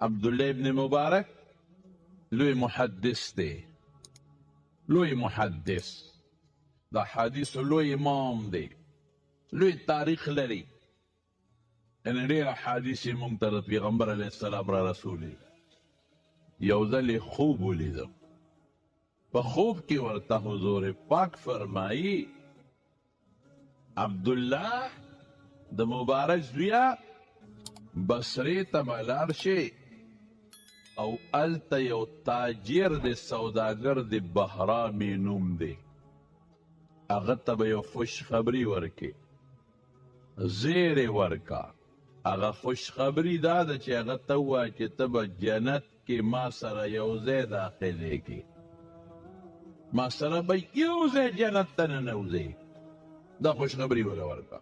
عبدالله ابن مبارک لوی محدث دی، لوی محدث، دا حدیث لوی امام دی، لوی تاریخ لري. ان ډېر حدیث مونږ ته د پیغمبر علیه السلام را رسولي. یو ځل یې خوب ولیدم، په خوب کې ورته حضور پاک فرمایي عبدالله د مبارک زویه بصرې ته به لاړ شي او هلته یو تاجر دی، سوداګر دی، بهرامي نوم دی، هغه ته به یو خوشخبري ورکړي، زیرې ورکا. هغه خوشخبري دا ده چې هغه ته ووایه چې ته به جنت کې ما سره یو ځای داخلېږي، ما سره به یو ځای جنت ته ننوځې. دا خوشخبري وله ورکا.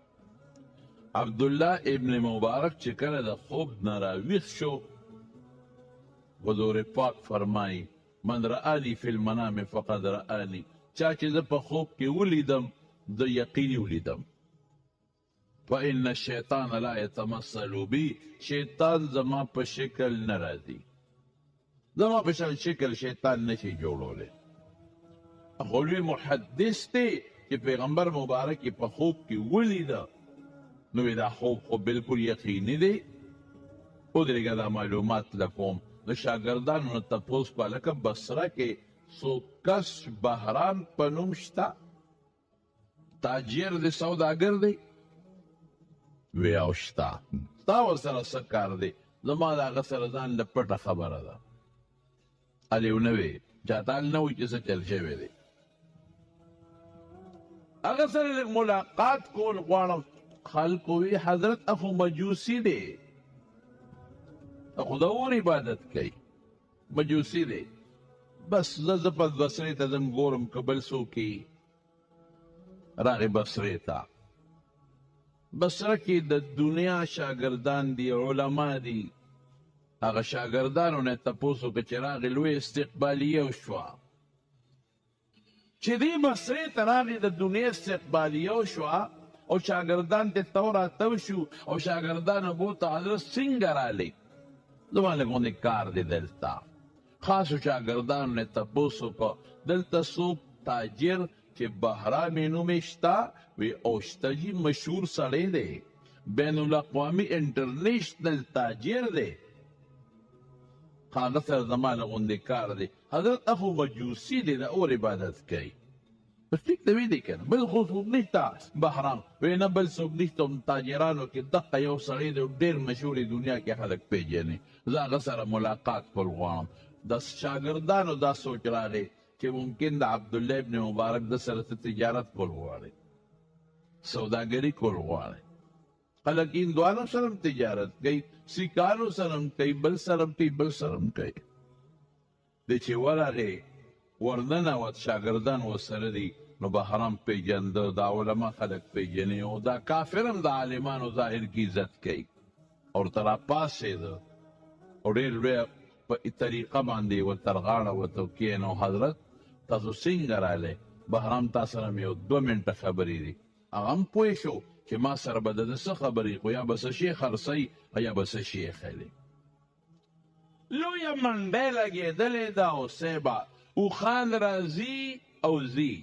عبدالله ابن مبارک چې کله د خوب نه راویښ شو، حضور پاک فرمایي من رآني فی المنام فقد رآني، چا چې زه په خوب کې ولیدم د یقیني ولیدم. فإن الشیطان لا یتمثل بی، شیطان زما په شکل نه راځي، زما په شکل شیطان نشي جوړولی. خو لوی محدث دی چې پیغمبر مبارک یې په خوب کې ولیده، نو دا خوب خو بالکل یقیني دی. ودرېږه دا معلومات لکوم د شاګردانو نه تپوس په لکه بصره کې څوک کس بهرام په نوم شته، تاجر دی، سوداګر دی؟ وی او شته. تا ورسره څه کار دی؟ زما د هغه سره ځان له پټه خبره ده. هلې ونه وی چاته نه وایي چې څه چل شوی دی. هغه سره لږ ملاقات کول غواړم. خلکو وی حضرت اخو مجوسی دی، اخو د اور عبادت کوي، مجوسی دی. بس زه په بصرې ته ځم ګورم که بل څوک یي. راغې بصرې ته. بصره کې د دنیا شاګردان دي، علما دي. هغه شاګردانو نه تپوس وکړه چې راغې لوی استقبالیه وشوه. چې دې بصرې ته راغې د دنیا استقبالیه وشوه او شاگردان ته تو راتو شو او شاگردان بوته حضرت څنګه رالی؟ زما لږ غوندې کار دی دلته. خاصو شاگردانو نه تپوس وکړه دلته څوک تاجر چې بهرامي نوم یې شته؟ وی او شته جي، مشهور سړی دی، بین الاقوامي انټرنیشنل تاجر دی. هغه سره زما لږ غوندې کار دی. حضرت اخو مجوسي دی، د اور عبادت کوي. بس ټیک ته وی دی که نه؟ بل خو څوک نشته بهرام. وی نه بل څوک نشته، تاجرانو کې دقه یو سړی دی، ډېر مشهور دنیا کې خلک پیژني. زه هغه سره ملاقات کول غواړم. د شاګردانو دا سوچ راغی چې ممکن د عبدالله ابن مبارک د سره تجارت کول غواړي، سوداګري کول غواړي. خلک هندوانو سره هم تجارت کوي، سیکانو سره هم کوي، بل سره هم کوي، بل سره هم کوي. دی چې ورغې ورننوت، شاګردان ورسره دي، نو بهرام پیژنده، دا علما خلک پیژني، او دا کافر هم د عالمانو ظاهر کې عزت کوي. او ورته راپاڅېده او ډېر لویه په طریقه باندې ورته غاړه ورته کښېنو. حضرت تاسو څنګه رالی؟ بهرام تا سره مې یو 2 منټه خبرې دي. هغه هم پوه شو چې ما سره به د څه خبرې، خو یا به څه شی خرڅوي او یا به څه شی اخلي. لویه منډۍ لګېدلې ده او صیبه اوښان راځي او ځي.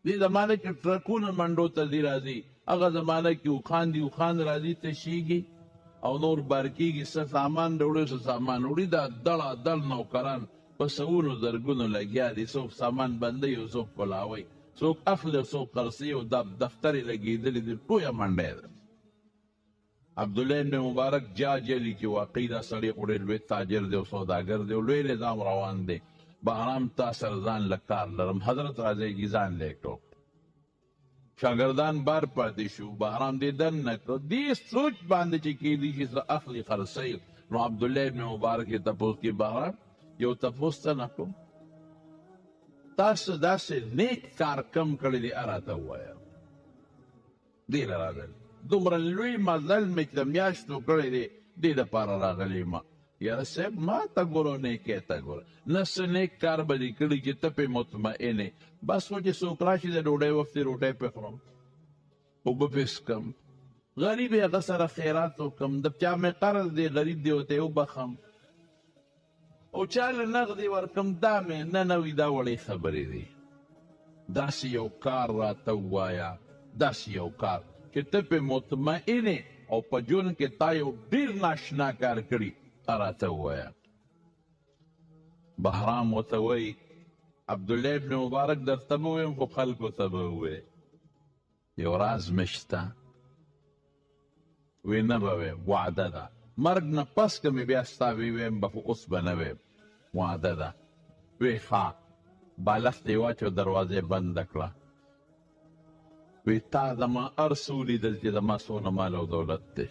دې زمانه کې ټرکونه منډو ته ځي راځي، هغه زمانه کې اوښان دي، اوښان راځي تشېږي او نور بار کېږي، څه سامان راوړي څه سامان وړي. دا دړه دړ نوکران په سوونو زرګونو لګیا دي، څوک سامان بندوي او څوک پلاوي، څوک اخلي او څوک خرڅوي، او دا دفتر یې لګېدلې دي. ټویه منډۍ ده. عبدالله ابن مبارک جاجلي چې واقعي دا سړی خو ډېر لوی تاجر دی او سوداګر دی او لوی نظام روان دی. بهرام تا سره ځان له کار لرم، حضرت راځئ چې ځان لیکو. شاګردان بار پاتې شو، بهرام دې دننه کړه. دې سوچ باندې چې کېدی شي څه اخلي خرڅوي. نو عبدالله ابن مبارک یې تپوس کې بهرام یو تپوس ته نه کړم، تاسو داسې نیک کار کم کړی دی راته ووایه. دې له راغلی دومره لوی مزل مې چې د میاشتو کړی دی، دې دپاره راغلی ما. یاره صاحب ما ته ګوره، نیکۍ ته ګوره، نه څه نیک کار به دې کړي چې ته پرې مطمئن یې. بس و چې څوک راشي د ډوډۍ وخت یې روټۍ پرې خورم، اوبه پرې څښم، غریب یې هغه سره خیرات وکړم، د چا مې قرض دی غریب دی ورته یې وبخم. او چاله نغدې ورکم دا مې نه وي دا وړې خبرې دي داسې یو کار راته ووایه داسې یو کار چې ته پې مطمئنې او په ژوند کې تا یو ډېر ناشنا کار کړي راته ووایه بهرام ورته وایي عبدالله ابن مبارک درته به ووایم خو خلکو ته به ووایې یو راز مې شته وی نه به ویم وعده ده مرګ نه پس که مې بیا ستا ویم به خو اوس به نه ویم وعده ده وی ښه بالښت یې واچو دروازه بنده کړه وی تا زما هر څه ولیدل چې زما څونه مال او دولت دی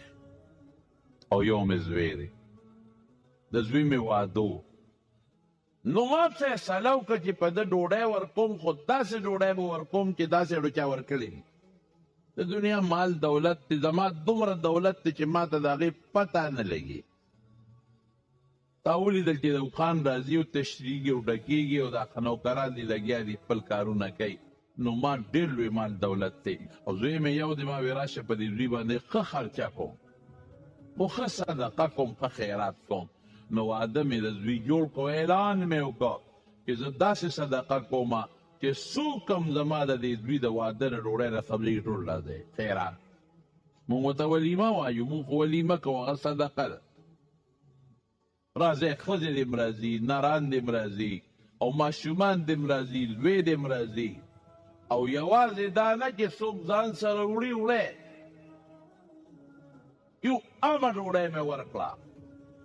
او یو مې زوی دی د زوی مې واده نو ما فیصله وکړه چې په ده ډوډۍ ورکوم خو داسې ډوډۍ به ورکوم چې داسې اړو چا ورکړې د دنیا مال دولت دی زما دومره دولت دی چې ما ته د هغې پته نه لګي تا ولیدل چې د خان راځي او تشریږي او ډکېږي او دا نوکران دي لګیا دي خپل کارونه کوي نو ما ډېر لوی مال دولت دی او زوی مې یو دی ما وی راشه په دې زوی باندې ښه خرچه کوم خو ښه صدقه کوم ښه خیرات کوم نو واده مې د زوی جوړ کړو اعلان مې وکړ چې زه داسې صدقه کومه چې څوک هم زما د دې زوی د واده نه ډوډۍ رسولی ټول راځي خیرات مونږ ورته ولیمه وایو مونږ خو ولیمه کوو هغه صدقه ده راځئ ښځې دې م راځي نران دې م راځي او ماشومان دې م راځي لوی دې م راځي او یوازې دا نه چې څوک ځان سره وړي یو عامه ډوډۍ مې ورکړه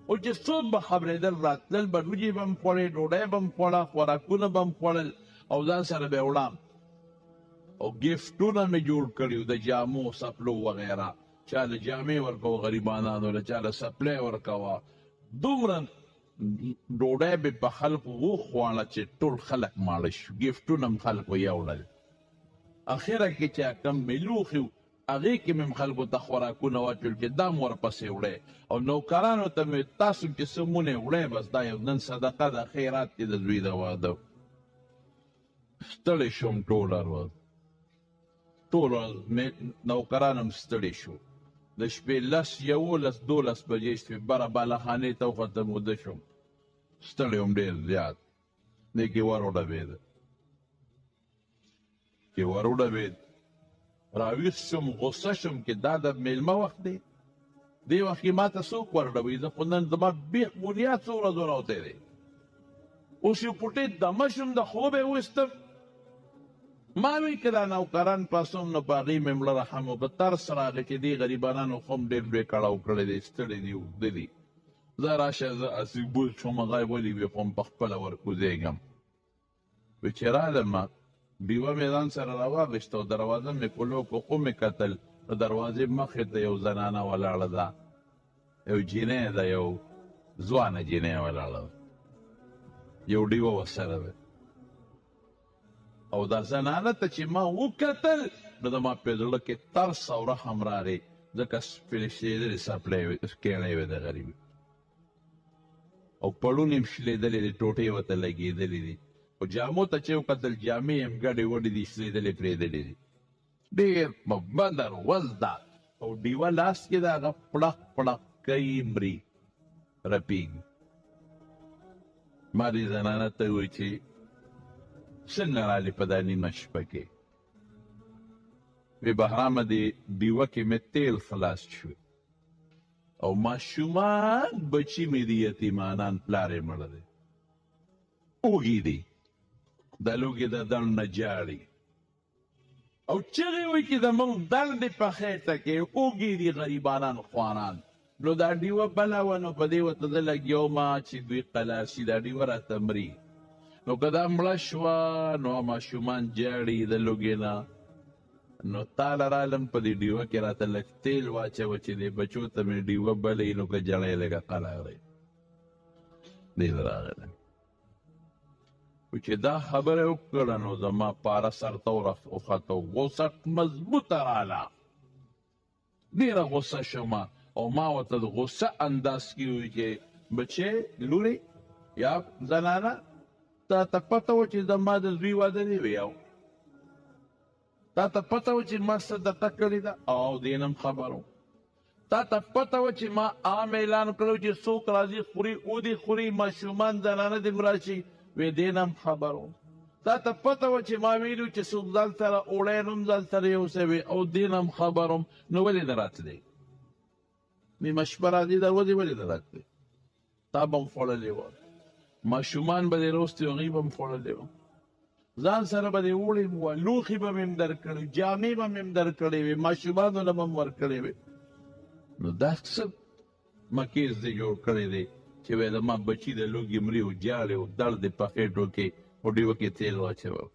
او چې څوک به خبرېدل راتلل به وریجې به م خوړې ډوډۍ به م خوړه خوراکونه به م خوړل او ځان سره به وړم او ګفټونه مې جوړ کړي د جامو سپلو وغیره چا له جامې ورکوه غریبانانو له چا له سپلی ورکوه دومره ډوډۍ به په خلکو وخواړه چې ټول خلک ماړه شو ګفټونه م خلکو یوړل اخره کې چې کم مې لوښي و هغې کې مې م خلکو ته خوراکونه واچول چې دا م ورپسې وړی او نوکرانو ته مې تاسو چې څه مونې وړی بس دا یو نن صدقه ده خیرات کې د زوی د واده ستړی شوم ټوله ورځ نوکران هم ستړي شو د شپې 11 بجې شوې بره بالاخانې ته وخوته موده شوم ستړی هم ډېر زیات دی کې ور وډبېد راویښ شوم غصه شوم چې دا د میلمه وخت دی دې وخت کې ما ته څوک ورډوي زه خو نن زما بیخ بنیاد څو ورځو راوتی دی اوس یو پوټې دمه شوم د خوب یې ویستم ما وی که دا نوکران پاسوم نو په هغې مې مړه رحم وکړه ترس راغی چې دې غریبانانو خو هم ډېر لوی کړاو کړی دی ستړي دي اوږده دي زه راشه زه اسیبول شوم هغه ولې وي خو هم پخپله ورکوزېږم وی چې رالم ډیوه مې ځان سره راواغېسته او دروازه مې کلو کو خو مې کتل د دروازې مخې ته یو زنانه ولاړه ده یو جینۍ ده یو ځوانه جینۍ ولاړه ده یو ډیوه ورسره ده او دا زنانه ته چې ما وکتل نو زما په زړه کې ترس او رحم راغی ځکه سپېشېدلې سپلی کیڼی وې د غریبي او پړونې م شلېدلې دي ټوټې ورته لګېدلې دي خو جامو ته چې وکتل جامې یم ګډې وډې دي شلېدلې پرېدلې دي ډېر بده ورځ ده او ډیوه لاس کې ده هغه پړق پړق کوي مري رپېږي ما دې زنانه ته ووایي چې څنګه رالې په دا نیمه شپه کې وی بهرامه دې ډیوه کې مې تیل خلاص شو او ماشومان بچي مې دي یتیمانان پلار یې مړه دی اوږې دي دا لوږې د دړ نه جاړي او چغې وایي چې زموږ دړ دې په خېټه کې اوږې دي غریبانان خواران نو دا ډیوه بله وه نو په دې ورته زه لګیومه چې دوی قلار شي دا ډیوه راته مري نو که دا مړه شوه نو ماشومان جاړي د لوږې نه نو تاله رالم په دې ډیوه کې راته لږ تیل واچوه چې دې بچو ته مې ډیوه بلې نو که جړی لږه قلاری دې ته راغلی چې دا خبره وکړه نو زما پاره سر ته وخته غوسه مضبوطه راله ډېره غوسه شومه او ما ورته د غوسه انداز کې وویل چې بچې لورې یا زنانه تا ته پته وه چې زما د زوی واده دی ویاو تا ته پته وه چې ما صدقه کړې ده او دې نه م خبر و تا ته پته وه چې ما عام اعلان کړی چې څوک راځي خوري اودي خوري ماشومان زنانه دې راشي وې دې نه هم خبر وم تا ته پته وه چې ما ویلو چې څوک ځان سره اوړی نه هم ځان سره یوسوي او دې نه هم خبر وم نو ولې نه راتلی نیمه شپه راځي دروازې ولې نه راتلی تا به هم خوړلې وه ماشومان به دې روستي هغوی به هم خوړلې وه ځان سره به دې وړې وه لوښي به مې هم درکړي جامې به مې هم درکړې وې ماشومانو نه به هم ورکړې وې نو دا څه مکیز دې جوړ کړی دی چې وایي زما بچي د لوږې مري او جاړې او درد یې په خېټو کې او ډېوه کې تېل واچوه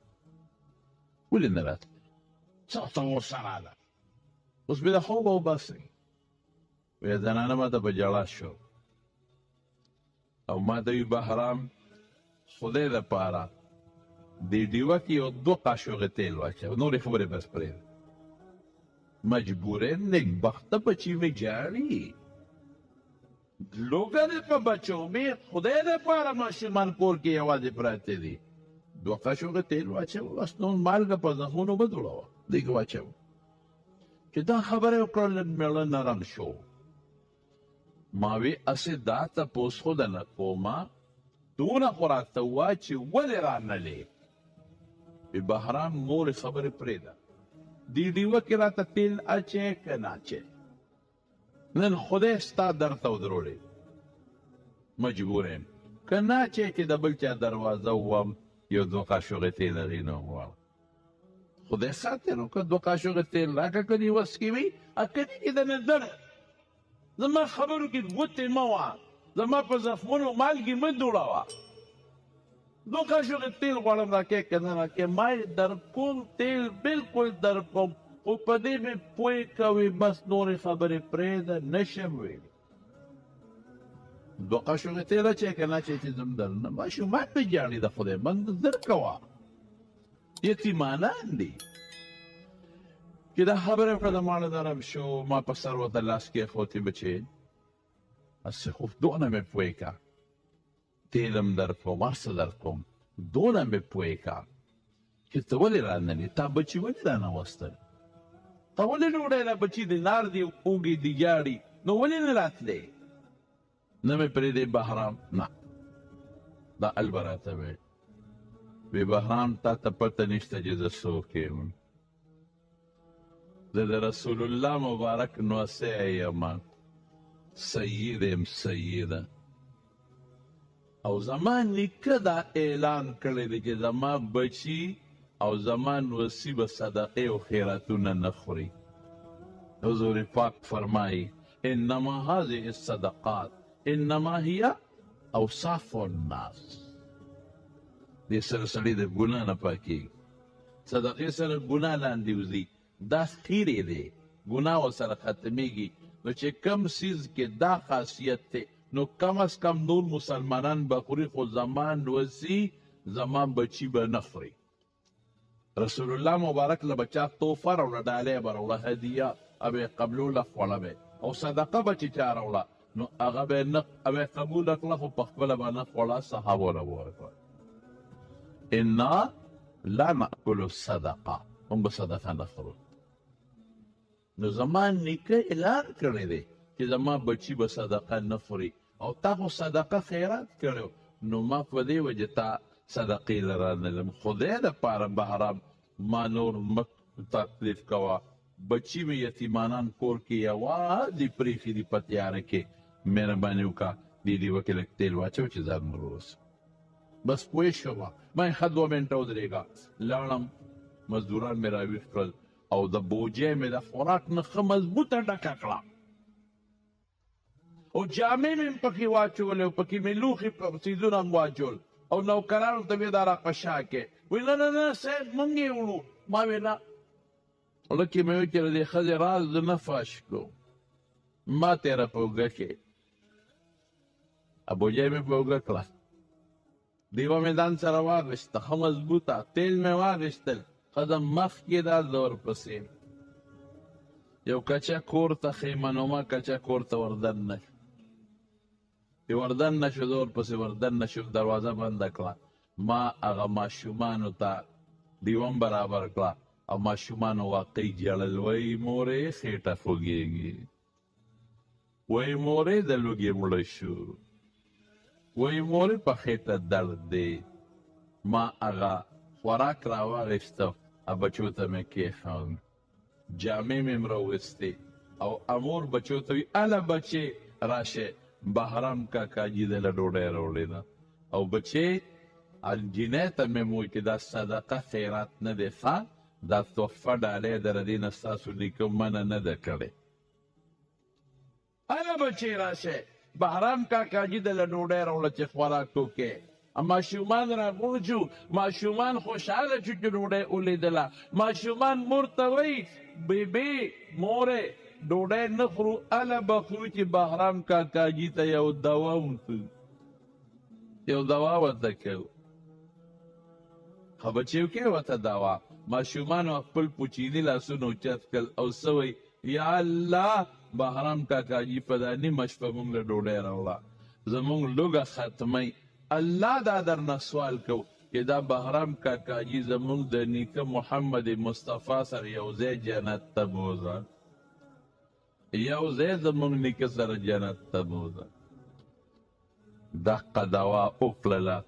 ولې نه راتلی څه ته ورسره ده اوس مې د خوبه وباسئ وایي زنانه ماته په ژړا شو او ما ته وي بهرام خدای دپاره دې ډېوه کې یو 2 قاشوغې تېل واچوه نورې خبرې بس پرېږده مجبوره نکبخته بچی می جاړي لوګه دې په بچو می خدای دې پاره ماشومان کور کې یوازې پراته دي 2 قاشوغې تېل واچوه بس نور مالګه په زخمونو مه دوړوه دې کې واچوه چې دا خبره وکړه لږ میړه نرم شو ما وی اسې دا تپوس خو درنه کومه دونه خو راته ووایه چې ولې رانلې وی بهرام نورې خبرې پرېږده دی ډیوه کې راته تیل اچې که نه اچې نن خدای ستا درته ودروړې مجبور یم که نه اچې چې د بل چا دروازه ووهم یو 2 قاشوغې تیل هغې نه وغواړم خدای ساتې نو که 2 قاشوغې تیل راکړه که دې وس کې وي که دې کې دنه دړه زما خبرو کې ګوتې مه وه زما په زخمونو مالګې مه دوړوه 2 قاشوغې تیل غواړم راکې که نه راکې ما یې درکوم تیل بلکل درکوم خو په دې مې پوه کوي بس نورې خبرې پرېږده نشم ویلی 2 قاشوغې تیل اچې که نه اچې چې زم درنه ماشومان مې جاړي د خدای بنده زر کوه یتیمانان دي چې دا خبره وکړه د ماړه نرم شو ما په سر ورته لاس کېښودې بچې هسې خو دونه مې پوه که تیل هم درکوم هر څه درکوم دونه مې پوه که چې ته ولې رانلې تا بچي ولې رانوستل تا ولې نه وړی دا بچي د نار دي اوږې دي جاړي نو ولې نه راتلې نه مې پرېږدې بهرام نه دا البه راته ویل وی بهرام تا ته پته نشته چې زه څوک یم زه د رسول الله مبارک نوسی یم سید یم سیده او زما نیکه دا اعلان کړی دی چې زما بچي او زما نوسي به صدقې او خیراتونه نه خوري حضور پاک فرمایي انما هذه الصدقات انما هي اوصاف الناس دې سره سړی د ګناه نه پاکېږي صدقې سره ګناه لاندې وځي دا خیرې دی ګناه ورسره ختمېږي نو چې کم سیز کې دا خاصیت دی نو کم از کم نور مسلمانان به خوري خو زما نوسي زما بچي به نه خوري رسول الله مبارک له بچا تحفه راوړه ډالۍ به راوړه هدیه به یې قبلوله خوړه به او صدقه به چې چا راوړه نو هغه به یې قبوله کړه خو په خپله به نه خوړه صحابو له ورکړه انا لا ناکل الصدقه موږ به صدقه نه خورو نو زما نیکه اعلان کړی دی چې زما بچي به صدقه نه خوري او تا خو صدقه خیرات کړی نو ما په دې وجه تا صدقې له رانلم خدای دپاره بهرام ما نور مه تکلیف کوه بچي مې یتیمانان کور کې یوازې پرېښي دي په تیاره کې مهرباني وکړه دې ډېوه کې لږ تیل واچوه چې ځان مه وروسه بس پوه شوه ما یې ښه 2 منټه ودرېږه لاړم مزدوران مې راویښ کړل او د بوجۍ مې د خوراک نه ښه مضبوطه ډکه کړه او جامې مې پکې واچولې او پکې مې لوښي څیزونه هم واچول او نوکرانو ته مې دا را په شا کې وایي نه نه نه صاحب موږ یې وړو ما وی نه لکې مې وایي چې د دې ښځې راز د نه فاش کړو ما تېره په اوږه کې بوجۍ مې په اوږه کړه دیوه مې ځان سره واخیسته ښه مضبوطه تیل مې واخیستل ښځه مخکې دا زه ورپسې یو کچه کور ته خیمنومه کچه کور ته وردننه شو چې وردننه شو زه ورپسې وردننه شوم دروازه بنده کړه ما هغه ماشومانو ته دیوه هم برابر کړه او ماشومانو واقعي ژړل وایي مورې خېټه خوږېږي وای مورې د لوږې مړه شو، وای مورې په خېټه درد دی. ما هغه خوراک راواغېسته او بچو ته مې کېښود، جامې مې راوستې او امور بچو ته وي اله بچې راشئ بهرام کاکاجي دله ډوډۍ راوړې ده. او بچې انجینۍ ته مې وویل چې دا صدقه خیرات نه دی ښه، دا تحفه ډالۍ ده د دې نه ستاسو نیکه منع نه ده کړې. اله بچې راشئ بهرام کاکاجي دله ډوډۍ راوړه چې خوراک وکړې. ماشومان راغونډ شو، ماشومان خوشحاله شو چې ډوډۍ ولیدله. ماشومان مور ته وایي بیبي مورې ډوډۍ نه خورو اله به خورو چې بهرام کاکاجي ته یو دوا وکړو، یو دوا ورته کوو. ښه بچیو کې ورته دوا. ماشومانو خپل پوچیني لاسونه اوچت کړل او څه وایي یا الله بهرام کاکاجي په دا نیمه شپه موږ له ډوډۍ راوړه، زموږ لوږه ختموي. الله دا درنه سوال کو چې دا بهرام کاکاجي زموږ د نیکه محمد مصطفی سره یو ځای جنت ته بوځه، یو ځای زموږ نیکه سره جنت ته بوځه. دقه دوا وکړله.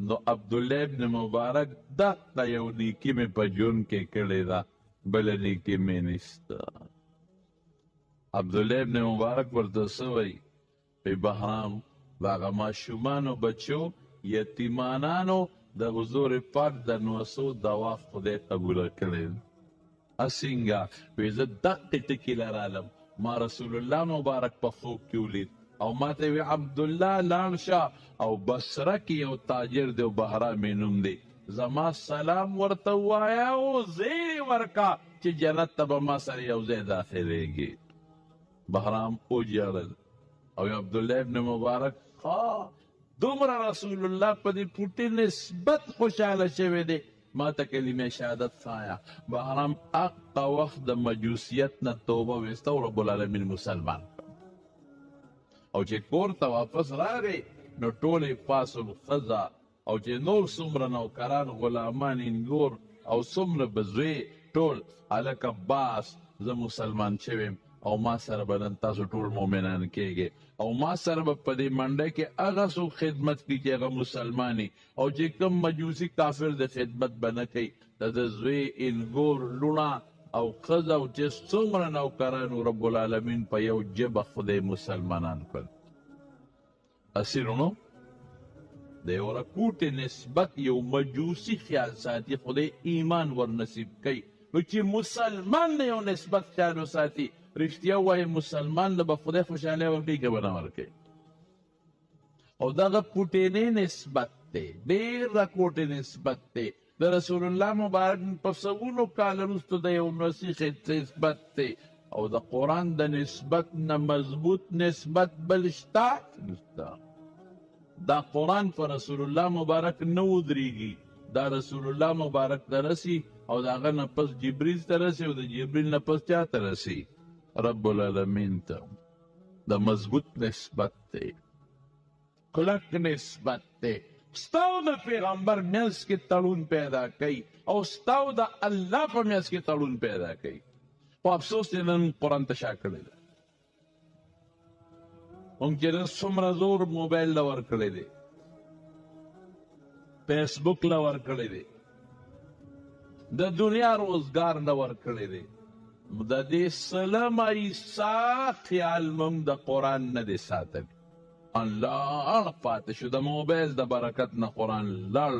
نو عبدالله ابن مبارک دقه یو نیکي مې په ژوند کې کړې ده، بله نیکي مې نشته. عبدالله ابن مبارک ورته څه وایي پی بهرام د هغه ماشومانو بچو یتیمانانو د حضور پاک د نوسو دوا خدای قبوله کړې ده. څنګه وایي زه دقې ټکي لرالم، ما رسول الله مبارک په خوب کې ولید او ما ته وی عبدالله لاړ شه او بصره کې یو تاجر دی او بهرام یې نوم دی، زما سلام ورته ووایه او زیر ورکا چې جنت ته به ما سره یو ځای داخلیږي. بهرام وژړل او عبدالله ابن مبارک دومره رسول الله په دې پوټي نسبت خوشحاله شوی دی ما ته کلمه شهادت ښایه. بهرام هغه وخت د مجوسیت نه توبه ویسته او رب العالمین مسلمان او چې کور ته واپس راغی نو ټولې پاڅون ښځه او چې نور څومره نوکران غلامان انګور او څومره به زوی ټول هلکه باس زه مسلمان شویم او ما سره به نن تاسو ټول مؤمنان کېږئ او ما سره به په دې منډه کې هغه څوک خدمت کړي چې هغه مسلماني او چې کوم مجوسي کافر د خدمت به نه کوي د زوی انګور لوڼه او ښځه او چې څومره نوکرانو رب العالمین په یو ژبه خدای مسلمانان کړل. اسیرونو د یو رکوټې نسبت یو مجوسي خیال ساتي خدای ایمان ور نصیب کوي. نو چې مسلمان نه یو نسبت خیال وساتي رښتیا وایي مسلمان له به خدای خوشحالۍ ورکوي که به نه ورکوي. او دغه پوټینی نسبت دی، ډېر رکوټې نسبت دی. د رسول الله مبارک په سوونو کال وروسته د یو مسیح نسبت دی او د قرآن د نسبت نه مضبوط نسبت بل شته نشته. دا قرآن په رسول الله مبارک نه ودرېږي، دا رسول الله مبارک ته رسي او د هغه نه پس جبریل ته رسي او د جبریل نه پس چا ته رسي رب العالمین ته. د مضبوط نسبت دی، کلک نسبت دی. ستاو د پیغمبر میانس کې تړون پیدا کوي او ستاو د الله په میانس کې تړون پیدا کوي. خو افسوس دی نن قرآن ته شا کړی دی. موږ چې نن څومره زور موبایل له ورکړی دی، فیسبوک له ورکړی دی، د دنیا روزګار له ورکړی دی. د دې سلم عیسی خیال موږ د قرآن نه دی ساتلی. لړ پاتې شو د موبایل د برکت نه قرآن لړ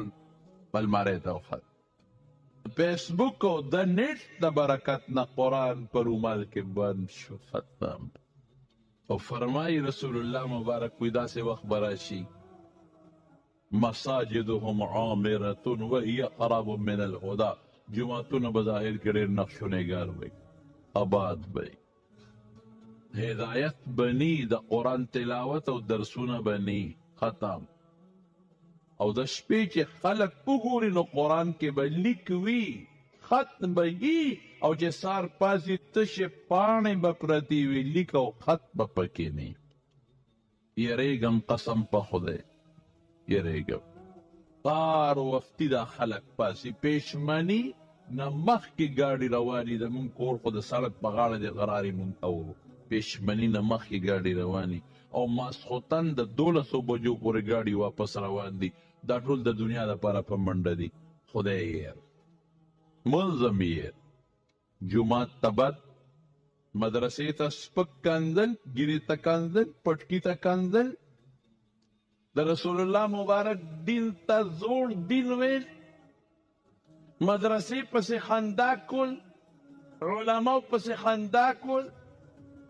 بلماری ته وخت. فیسبوک او د نیټ د برکت نه قرآن په رومال کې بند شو ختم. او فرمایي رسول الله مبارک وی داسې وخت به راشي مساجدهم عامرة وهي قراب من الهدى، جماعتونه به ظاهر کې ډېر نقشونیګار وي، آباد وي، هدایت بنی، د قرآن تلاوت او درسونه بنی ختم. او د شپې چې خلک وګوري نو قرآن کې به لیک وي، خط به وي او چې سار پاسې تشې پاڼې به پرتې وي، لیک او خط به پکې نه. یریږم قسم په خدای یریږم سار وختي دا خلک پاسې پېشمني نه مخکې ګاډي روانې د مونږ کور خو د سړک په غاړه د غرارې مونږ اورو پېشمني نه مخکې ګاډي رواني او ماسخوتن د 12 بجو پورې ګاډي واپس روان دي. دا ټول د دنیا لپاره په منډه دي. خدای یې منظم یې جومات ته بد، مدرسې ته سپک کنځل، ګیرې ته کنځل، پټکي ته کنځل، د رسول الله مبارک دین ته زوړ دین ویل، مدرسې پسې خندا کول، علماو پسې خندا کول،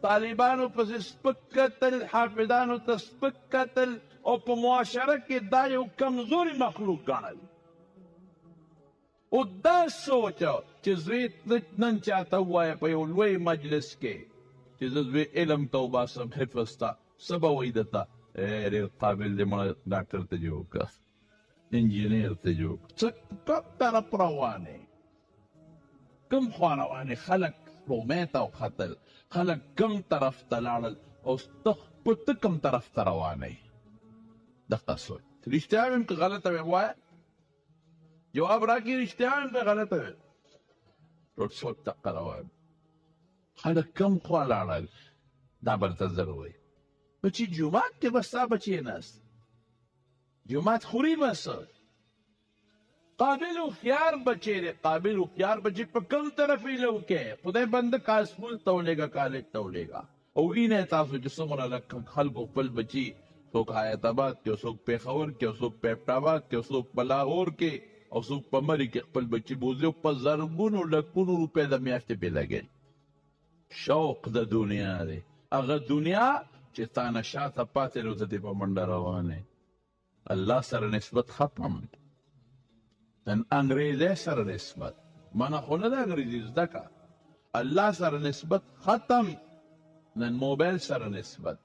طالبانو پسې سپک کتل، حافظانو ته سپک کتل او په معاشره کې دا یو کمزوري مخلوق ګڼل. او دا سوچه چې زوی نن چاته ووایه په یو لوی مجلس کې چې زه زوی علم ته وباسم، حفظ ته، څه به وایي درته؟ ډېر قابل دی، مړه ډاکټر ته جوړ کړه، انجینر ته جوړ کړه. څه کوم طرف روان یې؟ کوم خوا روان یې؟ خلک سپوږمۍ ته وختل، خلک کوم طرف ته لاړل او ته کوم طرف ته روان یې؟ دغه سوچ. رښتیا ویم که غلطه ویم وایه، جواب راکړي. رښتیا ویم که غلطه ویم؟ ټول سوچ دقه روان. خلک کوم خوا لاړل دا به درته زر ووایي. نو چې جومات کې به ستا بچی ناست، جومات خوري به څه؟ قابل هوښیار بچی دی، قابل هوښیار بچی په کوم طرف یې لوکې؟ خدای بنده کا اسکول ته ولېږه، کالج ته ولېږه. او وینئ تاسو چې څومره لږ خلکو خپل بچي څوک حیات آباد کې، څوک پېښور کې، څوک پیپټ آباد کې، څوک په لاهور کې او څوک په مري کې خپل بچي بوځي او په زرګونو لکونو روپۍ د میاشتې پې لګوي. شوق د دنیا دی، هغه دنیا چې تا نه شاته پاتې نو ته دې په منډه روان یې. الله سره نسبت ختم، نن انګریزۍ سره نسبت، منه خو نه ده انګریزي زده کړه. الله سره نسبت ختم، نن موبایل سره نسبت.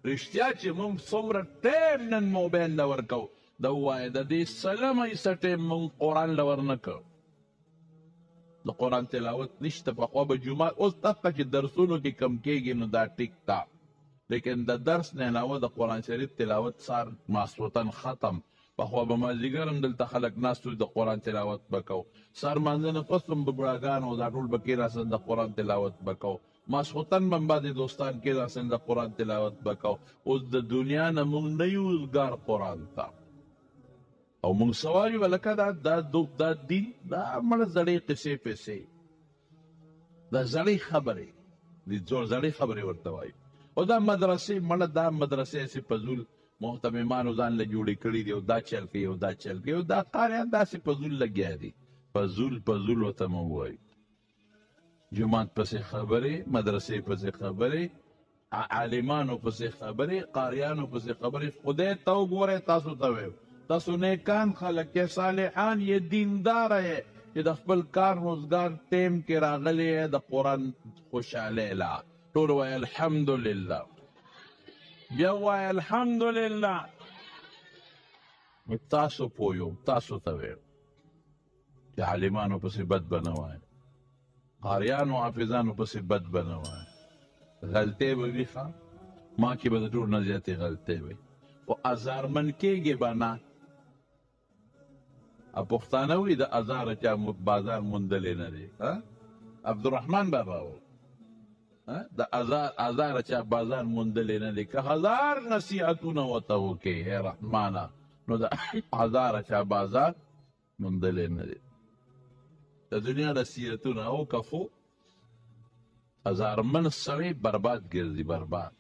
رښتیا چې موږ څومره ټیم نن موبایل له ورکوو، د ووایه د دې سلمه حصه ټیم موږ قرآن له ورنه کوو. د قرآن تلاوت نشته. پخوا به جومات، اوس دقه چې درسونو کې کم کېږي نو دا ټیک تا، لیکن د درس نه علاوه د قرآن شریف تلاوت سار ماسخوتن ختم. پخوا به مازدیګر هم دلته خلک ناست وو، د قرآن تلاوت به کوو. سهار مانځه نه پس هم به بوډاګان او دا ټول به کېناستل، د قرآن تلاوت به کوو. ماسخوتن به هم بعضې دوستان کېناستل، د قرآن تلاوت به کوو. اوس د دنیا نه موږ نه یو ګار قرآن ته، او موږ سوال یو لکه دا دین دا مړه زړې قصې پسې، دا زړې خبرې دي، زړې خبرې ورته وایي. او دا مدرسې مړه، دا مدرسې هسې فضول محتممانو ځان له جوړې کړي دي، او دا چل کوي او دا چل کوي، او دا قاریان داسې فضول لګیا دي. فضول ورته مو وایي. جومات پسې خبرې، مدرسې پسې خبرې، عالمانو پسې خبرې، قاریانو پسې خبرې. خدای ته وګورئ، تاسو ته ویو تاسو نیکان خلک یې، صالحان یې، دینداره یې، چې د خپل کار روزګار ټیم کې راغلی یې د قرآن خوشحالۍ لا. ټول وایي الحمدلله، بیا وایي الحمدلله. تاسو پوه یو، تاسو ته ویل چې عالمانو پسې بد به نه وایي، قاریانو حافظانو پسې بد به نه وایي. غلطۍ به وي ښه، ما کې به د ټول نه زیاتې غلطۍ وي، خو ازارمن کېږي به نه. پښتانه وایي د ازاره چا بازار موندلی نه دی. عبدالرحمن بابا و د ازاره چا بازار موندلی نه دی. که هزار نصیحتونه ورته وکړې ای رحمانه، نو د ازاره چا بازار موندلی نه دی. د دنیا نصیحتونه وکړه خو ازارمن سړی برباد ګرځي، برباد.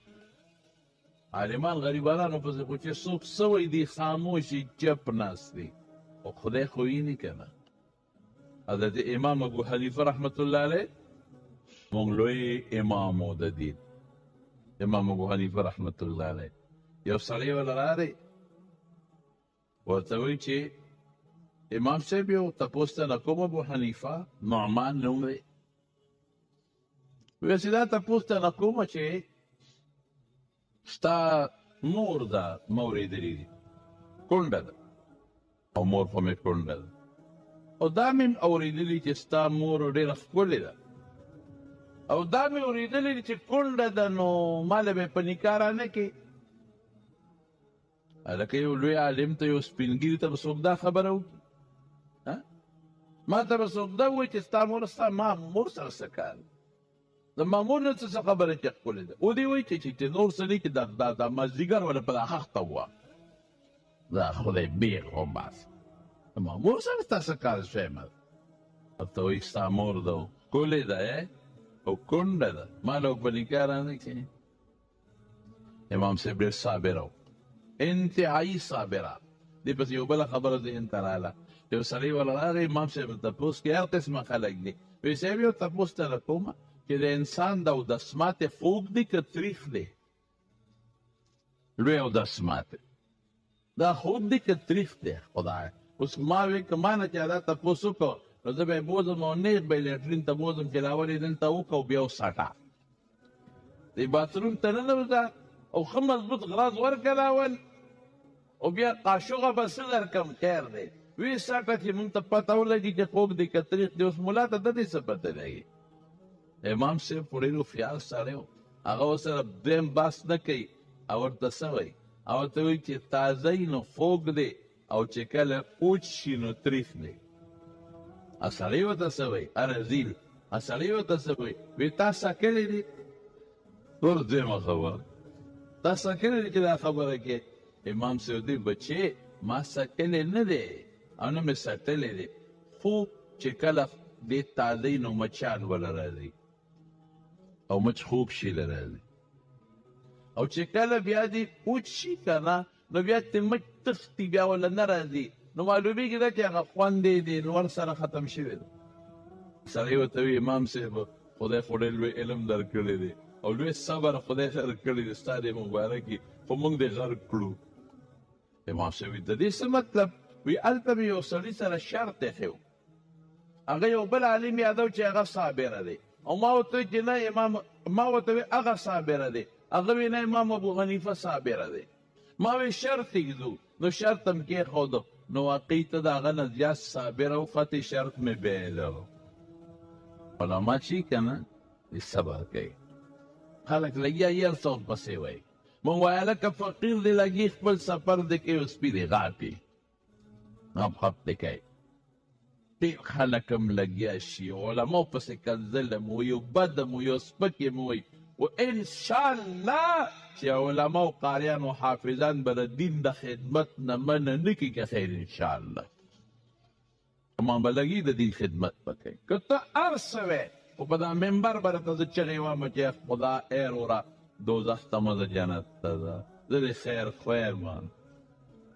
عالمان غریبانانو پسې خو چې څوک څه وایي دی خاموشي چپ ناست دی، او خدای خو ویني که نه. حضرت امام ابو حنیفه رحمت الله علیه مونږ لوی امام و د دین. امام ابو حنیفه رحمت الله علیه یو سړی وله راغی، ورته وایي چې امام صاحب یو تپوس ته نه کوم، ابو حنیفه نعمان نوم دی، وایي چې دا تپوس ته نه کومه چې ستا مور ده ما اورېدلي دي، کونډه ده، او مور خو مې کونډه ده، او دا مې اورېدلي چې ستا مور ډېره ښکلې ده، او دا مې اورېدلي چې کونډه ده، نو ما له به په نکاح رانه کې. هلکه یو لوی عالم ته، یو سپین ږیري ته به څوک دا خبره وکړي؟ ما ته به څوک دا ووایي چې ستا مور، ستا ما مور سره څه کار؟ د مامور نه څه خبره چې ښکلې ده ودې وایي چې نور څه نه کې دا مازدیګر ولا په هخته وه دا خدای بیغ هم بس د مامور سره ستاسو کار شوی مه ورته وایي ستا مور ده ښکلې ده او کونډه ده ما له په نکاح رانه کښېني امام صاحب ډېر صابره و انتهایي صابره دې پسې یو بله خبره ذهن ته راغله یو سړی ولا راغی امام صاحب تپوس کې هر قسمه خلک دي وایي صاحب یو تپوس ته کومه چې د انسان د اودسماتې خوږ دی که تریخ دی لوی اودسمات دا خوږ دی که تریخ دی خدایه اوس ما وی که ما نه چا دا تپوس وکړو نو زه به یې بوځم او نیغ به یې لیټرین ته بوځم چې راول یې دلته وکړو بیا وساټه دې باتروم ته ننوځه او ښه مضبوط غراز ورکړه راول او بیا قاشوغه به څه درکړم خیر دی وی ساټه چې مونږ ته پته ولګي چې خوږ دی که تریخ دی اوس ملا ته د دې څه پته لګي امام صاحب خو ډېر هوښیار سړی و هغه ورسره دویم بحث نه کوي او ورته څه وایي او ورته وایي چې تازه یي نو خوږ دی او چې کله اوچ شي نو تریخ دی سړی ورته څه وایي رزیل سړی ورته څه وایي وایي تا سکلی دی ټول دویمه خبره تا سکلی دی چې دا خبره کې امام صاحب دی بچې ما سکلی نه دی او نه مې سټلی دی خو چې کله دې تازه یي نو مچان وله راځي او مچ خوږ شي له راځي او چې کله بیا دې اوچ شي که نه نو بیا ترې مچ تښتي بیا وله نه راځي نو معلومیږي دا چې هغه خوند یې د لور سره ختم شوی دی سړی ورته وایي امام صاحب خدای خو ډېر لوی علم درکړی دی او لوی صبر خدای درکړی دی ستا دې مبارکي خو موږ دې غرق کړو امام صاحب د دې څه مطلب وایي هلته مې یو سړي سره شرط ایښی و هغه یو بل عالم یادو چې هغه صابره دی او ما ورته وایي چې نه امام ما ورته وایي هغه صابره دی هغه وایي نه امام ابو حنیفه صابره دی ما وایي شرط یږدو نو شرط هم کېښودو نو واقعي ته د هغه نه زیات صابره وختې شرط مې بیلو علما چې که نه صبر کوي خلک لګیا یو څوک پسې وایي مونږ وایه لکه فقیر دی لګي خپل سفر دی کوي او سپي دی غاپي غپ غپ دی کوي ډېر خلک هم لګیا شي علماو پسې کنځل هم وایي او بد هم وایي او سپک هم وایي و انشاءالله چې علما او قاریان او حافظان به د دین د خدمت نه منع نه کړي که خیر انشاءالله ما به لګي د دین خدمت به کوي که ته هر څه وی خو په دا منبر به راته زه چغې وایم چې خدا ایر وره دوزخ ته مه ځه جنت ته ځه زه د خیر خوا یم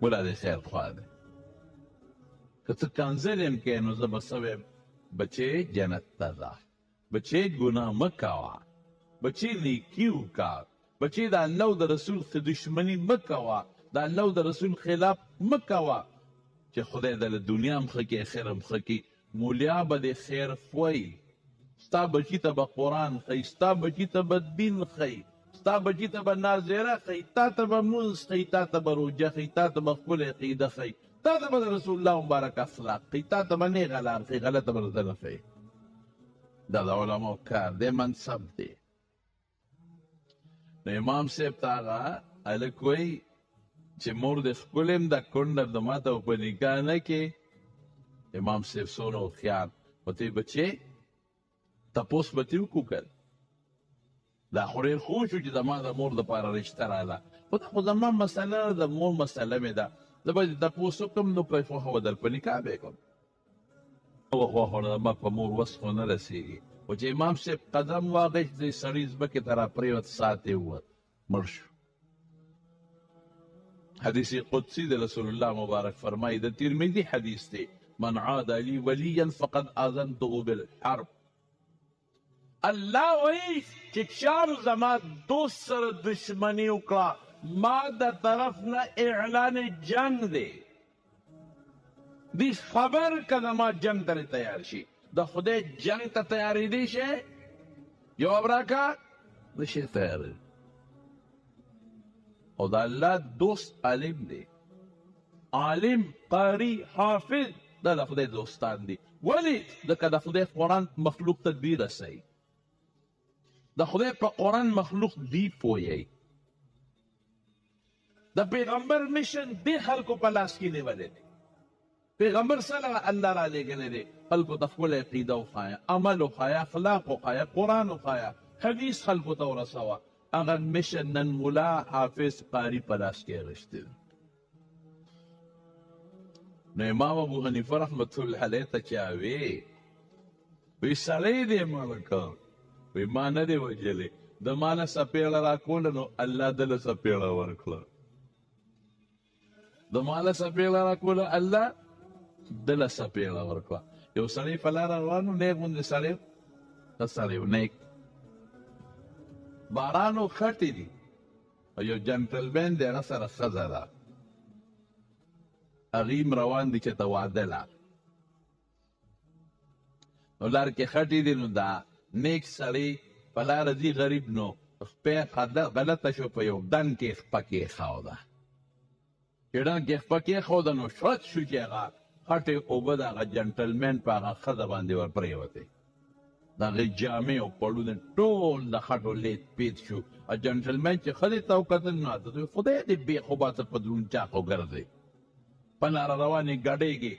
ملا د خیر خوا دی که ته کنځل یم کوې نو زه به څه ویم بچې جنت ته ځه بچې ګناه مه کوه بچې نیکي وکړه بچې د الله او د رسول دشمني مه کوه د الله او د رسول خلاف مه کوه چې خدای دله دنیا هم ښه کړي خیر هم ښه کړي مولیا به د خیر خوی ستا بچي ته به قرآن ښیي ستا بچي ته به دین ښیي ستا بچي ته به ناظره ښیي تا ته به مونځ ښیي تا ته به روژه ښیي تا ته به ښکلې عقیده ښیي تا ته به د رسول الله مبارک اخلاق ښیي تا ته به نیغه لار ښیي غلطه به درته نه ښیي دا د علماو کار دی منصب دی نو امام صاحب ته هغه هلک وایي چې مور دې ښکلې م ده کونډه ده ما ته په نکاح نه کې امام صاحب څونه هوښیار ورته وایي بچې تپوس به ترې وکړو که دا خو ډېر ښه شو چې زما د مور دپاره رشته راله خو دا خو زما مسله نه د مور مسله مې ده زه به دې تپوس وکړم نو که خوښه وه در په نکاح به یې کړم خوښه وه زما په مور وس خو نه رسېږي خو چې امام صاحب قدم واغېست د سړي ځمکې ته راپرېوت ساعت یې ووت مړ شو حدیث قدسی د رسول الله مبارک فرمایي د ترمذي حدیث دی من عاد لي وليا فقد آذنته بالحرب الله وایي چې چارو زما دوست سره دشمني وکړه ما د طرف نه اعلان جنگ دی دې خبر که زما جنگ ته تیار شي د خدای جنگ ته تیارېدی شي جواب راکړه نه شي تیارېدی او د الله دوست عالم دی عالم قاری حافظ دا د خدای دوستان دي ولې ځکه د خدای قرآن مخلوق ته دی رسوي د خدای په قرآن مخلوق دی پوهیږي د پیغمبر میشن دې خلکو په لاس کې نیولی دی پیغمبر سره الله را لېږلی دی خلکو ته خپله عقیده وښایه عمل وښایه اخلاق وښایه قرآن وښایه حدیث خلکو ته ورسوه. هغه مشن نن ملا حافظ قاري په لاس کې اخیستی دی. نو امام ابو حنیفه رحمت الله علیه ته چا وی سړی دی مړه کړ، وی ما نه دی وژلی، د ما نه څپېړه راکوله نو الله دله څپېړه ورکړه. د ما نه څپېړه راکوله الله دله څپېړه ورکړه. یو سړی په لاره روان و، نیک غوندې سړی و، ښه سړی و، نیک. باران و خټې دي او یو جنټلمین دی، هغه سره ښځه ده، هغې هم روان دي چې ته واده له. نو لار کې خټې دي، نو دا نیک سړی په لاره ځي، غریب نو خپې غلطه شو، په یو ډنډ کې خپه کېښوده. چې ډنډ کې خپه کېښوده نو شرط شو چې هغه خټې اوبه د هغه جنټلمین په هغه ښځه باندې ور پرېوتې. د هغې جامې او پړونه ټول د خټو لید پید شو. او جنټلمین چې ښځې ته وکتل نو هلته دوی خدای دې بې خوباته په درونچا خو ګرځئ، په لاره روانې ګډېږي،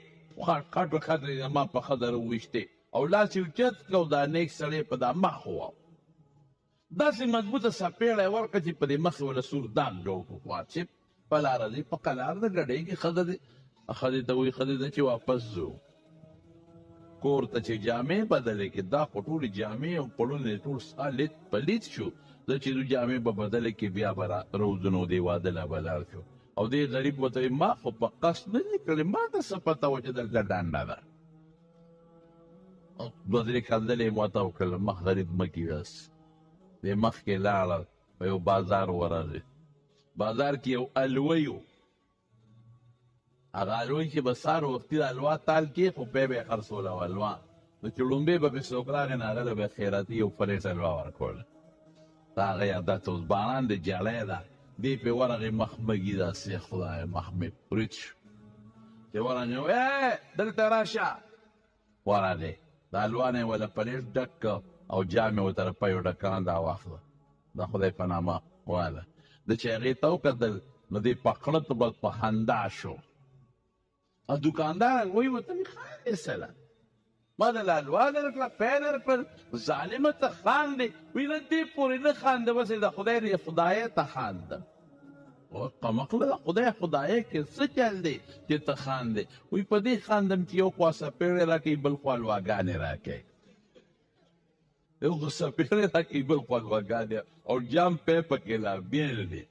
خټو خټې زما په ښځه راوویشتې او لاس یې اوچت کړ او دا نیک سړی په دا مخ وواو. داسې مضبوطه څپېړه یې ورکړه چې په دې مخ یې ونه سور داغ جوړ کړو. چې په لاره ځي، په قلار ده ګډېږي، ښځه دې ښځې ته وایي ښځې ته چې واپس ځو کور ته چې جامې بدلې کړي. دا خو ټولې جامې او پړونه یې ټول ستا لید په لید شو. زه چې جامې به بدلې کړي بیا به روځو نو دې واده له به لاړ شو. او دې غریب ورته وایي ما خو په قصد نه دي کړې، ما ته څه پته وه چې دلته ډنډه ده. دوه درې خندلې یې ماته وکړل، مخ غریب مه کېږاس. دې مخکې لاړل، په یو بازار ورغی. بازار کې یو الوی و، هغه الوی چې به سهار وختي د الوا تال کې خو پی به یې خرڅوله او الوا. نو چې ړومبې به پې څوک راغی نو هغه له به یې خیراتي یو پلیټ الوا ورکوله. د هغه یادات اوس باران دی، جړی ده، دې پې ورغې مخ مږي داسې خدای مخ مې برید شو. چې ورغې دلته راشه، ورغې د الوا نه یې وله پلیټ ډک کړ او جام یې ورته په یو ډکان دا واخله، د خدای په نامه واله. د چې هغې ته وکتل نو دې پکړه ته به په خندا شو. او دوکاندار وایي ورته مې خاندې سله، ما د الوا درکړه، پی درکړل، ظالمه ته خاندې. وایي نه دې پورې نه خانده، بس د خدای د خدایه ته خانده. قمقله د خدای خدایه کې څه چل دی چې ته خاندې؟ وایي په دې خاندم چې یو خوا څپېړې راکوي بل خوا الواګانې راکوي، یو خوا څپېړې راکوي بل خوا الواګانې، او جام پی پکې لا بېل دی.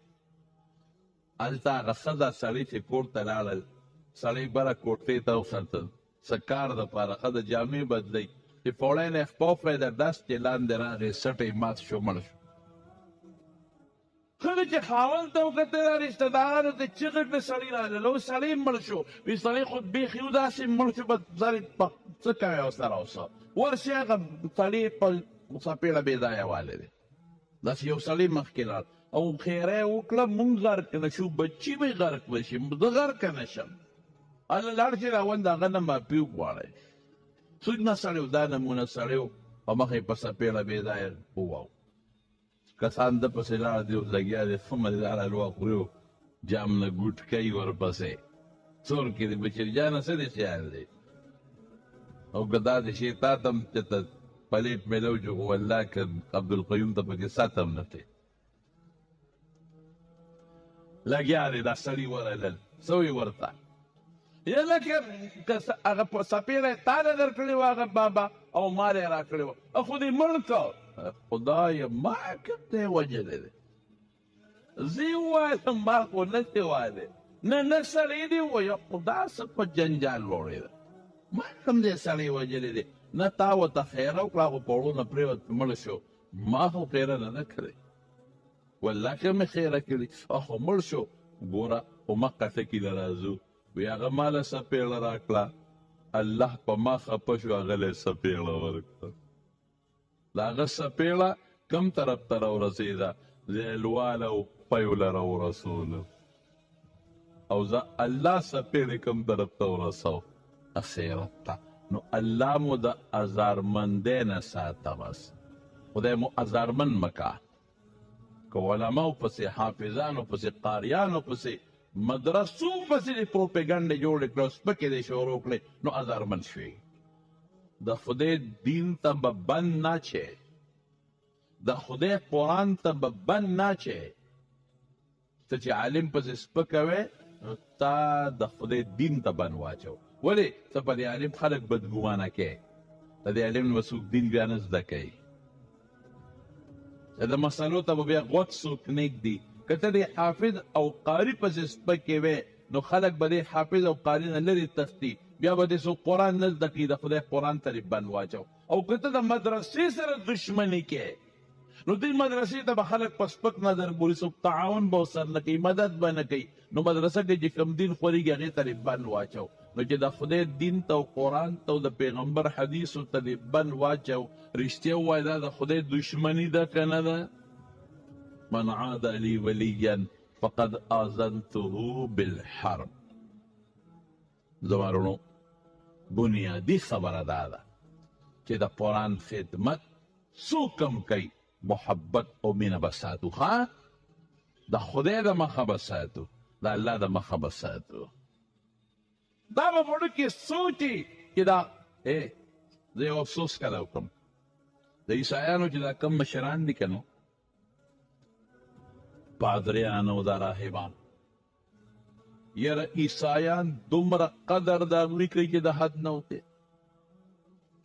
هلته هغه ښځه سړي چې کور ته لاړل، سړی بره کوټې ته وختل، څه کار دپاره ښځه جامې بدلوي، چې فوړی نه یې خپه وکړی، د ډس چې لاندې راغی، سټی مات شو، مړ شو. ښځه چې خاوند ته وکتل، رشته دارانو ته چغې کړې، سړي راغلی، اوس سړی مړ شو. وایي سړی خو بیخي و داسې مړ شو، بس سړی څه کوې ورسره اوس؟ ورشي هغه سړي په څپېړه بې ځایه والی دی. داسې یو سړی مخکې لاړ او خیره یې وکړه، مونږ غرق نه شو، بچي به یې غرق نه شي، زه غرق نه شم. هله لاړ چې راوند د هغه نه معافي وغواړئ. څنګه سړی و، دا نمونه سړی و، په مخ یې په څپېړه بې ځایه وواو. کسان ده پسې لاړ دي، اوس لګیا دی ښه مزېدار الوا خوري، جام نه ګوټکۍ ورپسې څور کې دی. بچري جانه څه دې خیال دی؟ او که دا د شی تا ته هم چې ته پلیټ میلو جو، خو والله که عبدالقیوم ته پکې سات هم نه دی. لګیا دی دا سړي ورغلل، څه وایي ورته؟ یا لکه هغه څپېړه یې تا نه درکړې وه هغه بابا او مال یې راکړې وه، خو دې مړ کړ. خدایه ما کوم ته یې وژلی دی؟ زه یې ووایلم ما خو نه دی ویلی، نه سړی دې ووایه، خو دا څه په جنجال وړېده، ما کوم دی سړی وژلی دی؟ نه تا ورته خیره وکړه، هغو پړونه پرېوت مړ شو، ما خو خیره نه ده کړې، والله که مې خیره کړي، خو مړ شو. ګوره په مخه ټکي له راځو، وی هغه ماله څپېړه راکړه، الله په ما خفه شو، هغه له یې څپېړه ورکړه. د هغه څپېړه کوم طرف ته راورسېده؟ زیلواله او پیو له راورسولو، او زه الله څپېړې کوم طرف ته ورسو؟ اخرت ته. نو الله مو د ازارمندۍ نه ساته، بس خدای مو ازارمند مکه. که علماو پسې، حافظانو پسې، قاریانو پسې، مدرسو پسې د پروپیګنډې جوړې کړې، سپکې دې شروع کړې، نو ازارمند شوې. د خدای دین ته به بند نه چی، د خدای قرآن ته به بند نه اچې. ته چې عالم پسې سپکه وې نو تا د خدای دین ته بند واچو. ولې ته په دې عالم خلک بدګمانه کوې، د دې عالم نه به څوک دین بیا نه زده کوي. د مسلو ته به بیا غوږ څوک نه ږدي. که ته د حافظ او قاري پسې سپکې وې نو خلک به د حافظ او قاري نه لرې تښتي، بیا به دې څوک قرآن نه زده کړي، د خدای قرآن ته دې بند واچو. او که ته د مدرسې سره دشمني کوې نو دې مدرسې ته به خلک په سپک نظر ګوري، څوک تعاون به ورسره نه کوي، مدد به نه کوي. نو مدرسه کې چې کوم دین خورېږي هغې ته دې بند واچو. نو چې د خدای دین ته او قرآن ته او د پیغمبر حدیثو ته دې بند واچو، رښتیا ووایه دا د خدای دشمني ده که نه ده؟ من عاد لي وليا فقد آذنته بالحرب. زما وروڼو بنیادي خبره دا ده چې د قرآن خدمت څوک هم کوي محبت او مینه به ساتو. ښه د خدای د مخه به ساتو، د الله د مخه به ساتو. دا به وړوکې سوچي چې دا زه یو افسوس کله وکړم د عیسایانو چې دا کم مشران دي که نو پادریان او دا راهبان، یاره عیسایان دومره قدر د هغوی کوي چې د حد نه وتی.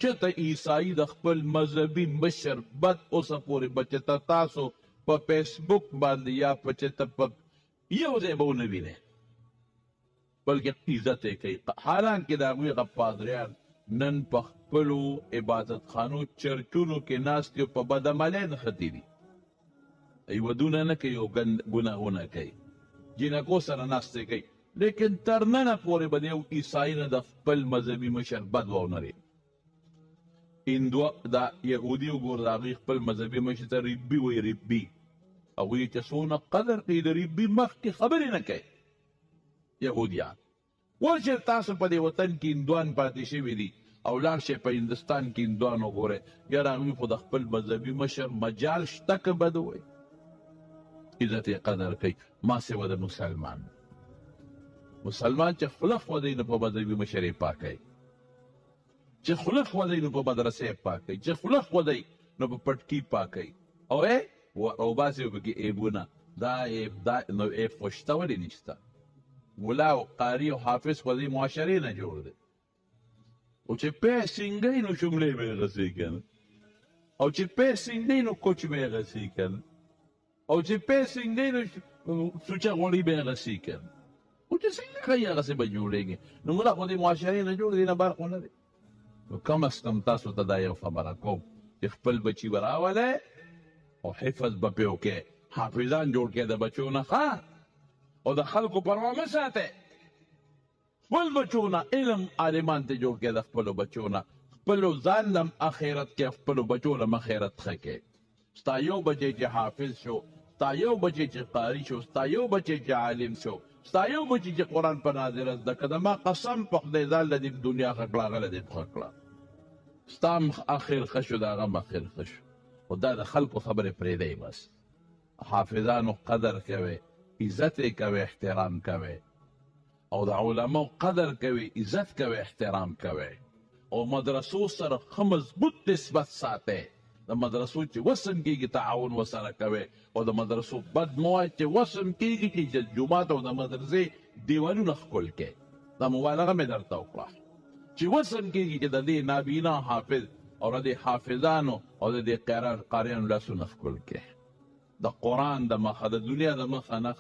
چېرته عیسائی د خپل مذهبي مشر بد اوسه پورې به چېرته تاسو په فیسبوک باندې یا په چېرته په یو ځای به ونه وینئ، بلکې عزت یې کوي. حالانکې د هغوی هغه پادریان نن په خپلو عبادتخانو چرچونو کې ناست دي او په بدعملۍ نښتي دي. ودونه نه کوي او ګناهونه کوي، جینکو سره ناستې کوي، لیکن تر ننه پورې به د یو عیسائی نه د خپل مذهبي مشر بد ونه لري. دا یهودي وګوره، د هغوی خپل مذهبي مشر ته ربي وایي، ربي. هغوی چې څونه قدر کوي د ربي مخکې خبرې نه کوي یهودیان. ورشئ تاسو په دې وطن کې هندوان پاتې شوي دي او لاړ شئ په هندوستان کې هندوان وګورئ، یاره هغوی خو د خپل مذهبي مشر مجال شته که بد ووایي، عزت یې قدر کوي. ما سوه د مسلمان چې خوله خودی نو په مذهبي مشر یې پاکوي، چې خوله خودی نو په مدرسه یې پاکوي، چې خوله خودی نو په پټکي پاکوي. او باسي پکې عیبونه. دا نو عیب خو شته، ولې نشته؟ ملا او قاري او حافظ خو دې معاشرې نه جوړ دی. او چې پی سینګی نو شملې به یې غسي که نه، او چې پی سینګی نو کوچ به یې غسي که نه، او چې پی سینګی نو سوچه غوړي به یې غسي که نه. او چې څنګه ښایي هغسې به جوړېږي. نو ملا خو دې معاشرې نه جوړ دی، نه برخو نه دی. نو کم از کم تاسو ته دا یو خبره کوم چې خپل بچي به راولئ او حفظ به پرې وکړئ، حافظان جوړ کړئ د بچو نه، ښه، او د خلکو پروا مه ساتئ. خپل بچو نه علم عالمان ته جوړ کړئ، د خپلو بچو نه خپلو ځان لم آخرت کې، خپلو بچو لم آخرت ښه کړئ. ستا یو بچی چې حافظ شو، ستا یو بچی چې قاري شو، ستا یو بچی چې عالم شو، ستا یو بچی چې قرآن په ناظره زده کړه، ما قسم په خدای ځان له دې دنیا ښه کړه، هغه له دې ښه کړه. ستا هم اخر ښه شو، د هغه هم اخر ښه شو. خو دا د خلکو خبرې پرېږدئ بس. حافظانو قدر کوئ، عزت یې کوئ، احترام کوئ، او د علماو قدر کوئ، عزت کوئ، احترام کوئ، او مدرسو سره ښه مضبوط نسبت ساتئ. د مدرسو چې وسم کېږي تعاون ورسره کوئ، او د مدرسو بد مه وایئ چې وسم کېږي چې جومات او د مدرسې دیوالونه ښکل کړئ. دا مبالغه مې درته وکړه چې وسم کېږي چې د دې نابینا حافظ او د دې حافظانو او د دې قاریانو لاسونه ښکل کړئ. د قرآن د مخه، د دنیا د مخه نه،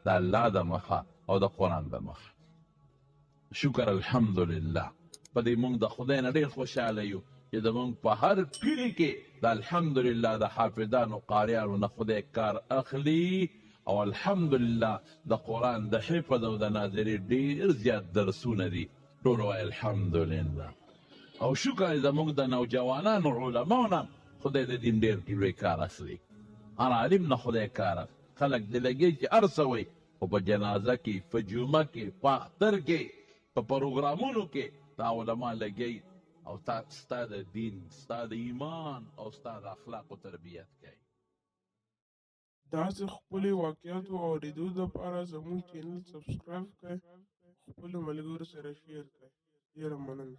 د الله د مخه او د قرآن د مخه. شکر الحمدلله. په دې موږ د خدای نه ډېر خوشحاله یو چې زموږ په هر کلي کې د الحمدلله د حافظانو قاریانو نه خدای کار اخلي، او الحمدلله د قرآن د حفظ او د ناظرې ډېر زیات درسونه دي. ټول وایي الحمدلله. او شکر زموږ د نوجوانانو علماو نه خدای د دین ډېر لوی کار اخلي. هر عالم نه خدای کار اخلي. خلک دې لګي چې هر څه وایي، خو په جنازه کې، په جمعه کې، په اختر کې، په پروګرامونو کې دا علما لګي او ستا د دین، ستا د ایمان او ستا د اخلاقو تربیت کوي. داسې ښکلي واقعاتو اورېدو دپاره زموږ چینل سبسکرایب کړئ، خپلو ملګرو سره شیر کړئ. ډېره مننه.